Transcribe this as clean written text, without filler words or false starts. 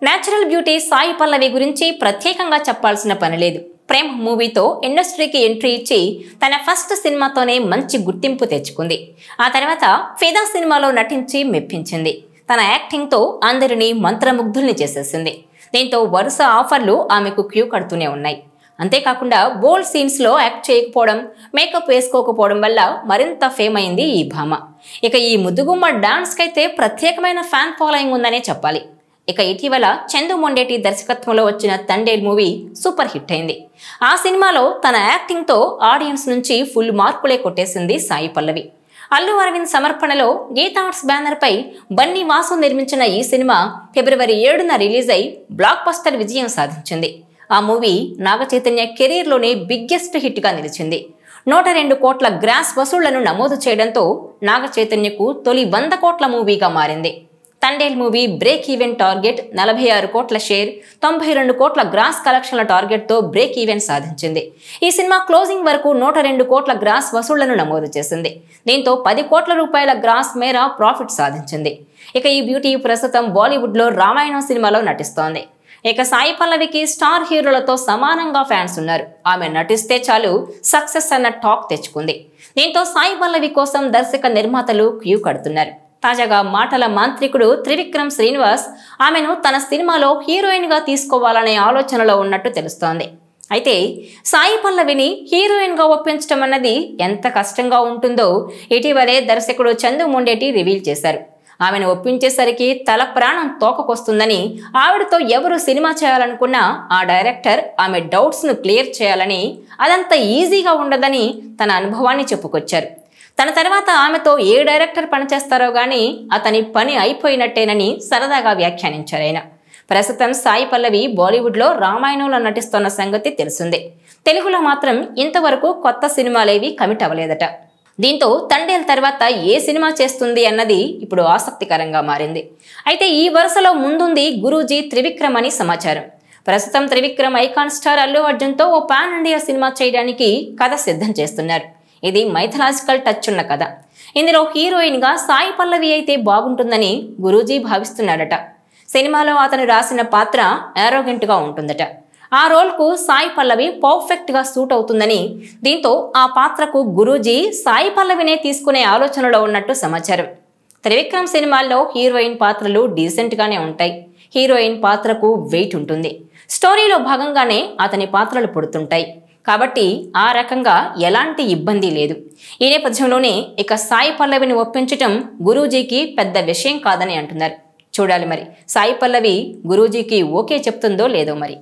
Natural beauty Sai Pallavi గురించి ప్రత్యేకంగా చెప్పాల్సిన పని లేదు. ప్రేమ్ మూవీతో ఇండస్ట్రీకి ఎంట్రీ ఇచ్చి తన ఫస్ట్ సినిమాతోనే మంచి గుర్తింపు తెచ్చుకుంది. ఆ తర్వాత ఫిదా సినిమాలో నటించి మెప్పించింది. తన యాక్టింగ్తో అందరినీ మంత్రముగ్ధుల్ని చేసేసింది. దీంతో వరుస ఆఫర్లు ఆమెకు క్యూ కడుతూనే ఉన్నాయి. అంతేకాకుండా బోల్డ్ సీన్స్లో యాక్ట్ చేయకపోవడం, మేకప్ వేసుకోకపోవడం వల్ల మరింత ఫేమ్ అయింది ఈ భామ. ఇక ఈ ముద్దుగుమ్మ డాన్స్కైతే ప్రత్యేకమైన ఫ్యాన్ ఫాలోయింగ్ ఉందనే చెప్పాలి. ఇక ఇటీవల చందు మొండేటి దర్శకత్వంలో వచ్చిన తండేల్ మూవీ సూపర్ హిట్ అయింది. ఆ సినిమాలో తన యాక్టింగ్తో ఆడియన్స్ నుంచి ఫుల్ మార్కులే కొట్టేసింది సాయి పల్లవి. అల్లు అరవింద్ సమర్పణలో గీతా ఆర్ట్స్ బ్యానర్ పై బన్నీ వాసు నిర్మించిన ఈ సినిమా ఫిబ్రవరి 7న రిలీజ్ అయి బ్లాక్ బస్టర్ విజయం సాధించింది. ఆ movie Naga Chaitanya కెరీర్లోనే biggest hit గా నిలిచింది. 102 కోట్ల గ్రాస్ వసూళ్లను నమోదు చేయడంతో నాగ చైతన్యకు తొలి 100 కోట్ల మూవీగా మారింది. Thandel movie break even target 46 కోట్ల షేర్, 92 కోట్ల గ్రాస్ కలెక్షన్ల టార్గెట్తో బ్రేక్ ఈవెన్ సాధించింది. ఈ సినిమా క్లోజింగ్ వరకు 102 కోట్ల గ్రాస్ వసూళ్లను నమోదు చేసింది. దీంతో 10 కోట్ల రూపాయల గ్రాస్ మేర ప్రాఫిట్ సాధించింది. ఇక ఈ బ్యూటీ ప్రస్తుతం బాలీవుడ్లో రామాయణం సినిమాలో నటిస్తోంది. ఇక సాయి పల్లవికి స్టార్ హీరోలతో సమానంగా ఫ్యాన్స్ ఉన్నారు. ఆమె నటిస్తే చాలు సక్సెస్ అన్న టాక్ తెచ్చుకుంది. దీంతో సాయి పల్లవి కోసం దర్శక నిర్మాతలు క్యూ కడుతున్నారు. తాజాగా మాటల మాంత్రికుడు త్రివిక్రమ్ శ్రీనివాస్ ఆమెను తన సినిమాలో హీరోయిన్ గా తీసుకోవాలనే ఆలోచనలో ఉన్నట్టు తెలుస్తోంది. అయితే సాయి పల్లవిని హీరోయిన్ గా ఒప్పించడం అన్నది ఎంత కష్టంగా ఉంటుందో ఇటీవలే దర్శకుడు చందు మొండేటి రివీల్ చేశారు. ఆమెను ఒప్పించేసరికి తల ప్రాణం తోకకొస్తుందని, ఆవిడతో ఎవరు సినిమా చేయాలనుకున్నా ఆ డైరెక్టర్ ఆమె డౌట్స్ ను క్లియర్ చేయాలని, అదంత ఈజీగా ఉండదని తన అనుభవాన్ని చెప్పుకొచ్చారు. తన తర్వాత ఆమెతో ఏ డైరెక్టర్ పనిచేస్తారో గానీ అతని పని అయిపోయినట్టేనని సరదాగా వ్యాఖ్యానించారు ఆయన. ప్రస్తుతం సాయి పల్లవి బాలీవుడ్లో రామాయణంలో నటిస్తున్న సంగతి తెలిసిందే. తెలుగులో మాత్రం ఇంతవరకు కొత్త సినిమాలేవి కమిట్ అవ్వలేదట. దీంతో తండేల్ తర్వాత ఏ సినిమా చేస్తుంది అన్నది ఇప్పుడు ఆసక్తికరంగా మారింది. అయితే ఈ వరుసలో ముందుంది గురూజీ త్రివిక్రమ్ అని సమాచారం. ప్రస్తుతం త్రివిక్రమ్ ఐకాన్ స్టార్ అల్లు అర్జున్తో ఓ పాన్ ఇండియా సినిమా చేయడానికి కథ సిద్ధం చేస్తున్నారు. ఇది మైథలాజికల్ టచ్ ఉన్న కథ. ఇందులో హీరోయిన్ గా సాయి పల్లవి అయితే బాగుంటుందని గురూజీ భావిస్తున్నాడట. సినిమాలో అతను రాసిన పాత్ర యారోగెంట్ గా ఉంటుందట. ఆ రోల్ కు సాయి పల్లవి పర్ఫెక్ట్ గా సూట్ అవుతుందని, దీంతో ఆ పాత్రకు గురూజీ సాయి పల్లవినే తీసుకునే ఆలోచనలో ఉన్నట్టు సమాచారం. త్రివిక్రమ్ సినిమాల్లో హీరోయిన్ పాత్రలు డీసెంట్ గానే ఉంటాయి. హీరోయిన్ పాత్రకు వెయిట్ ఉంటుంది. స్టోరీలో భాగంగానే అతని పాత్రలు పుడుతుంటాయి. కాబట్టి ఆ రకంగా ఎలాంటి ఇబ్బంది లేదు. ఈ నేపథ్యంలోనే ఇక సాయి పల్లవిని ఒప్పించటం గురూజీకి పెద్ద విషయం కాదని అంటున్నారు. చూడాలి మరి సాయి పల్లవి గురూజీకి ఓకే చెప్తుందో లేదో మరి.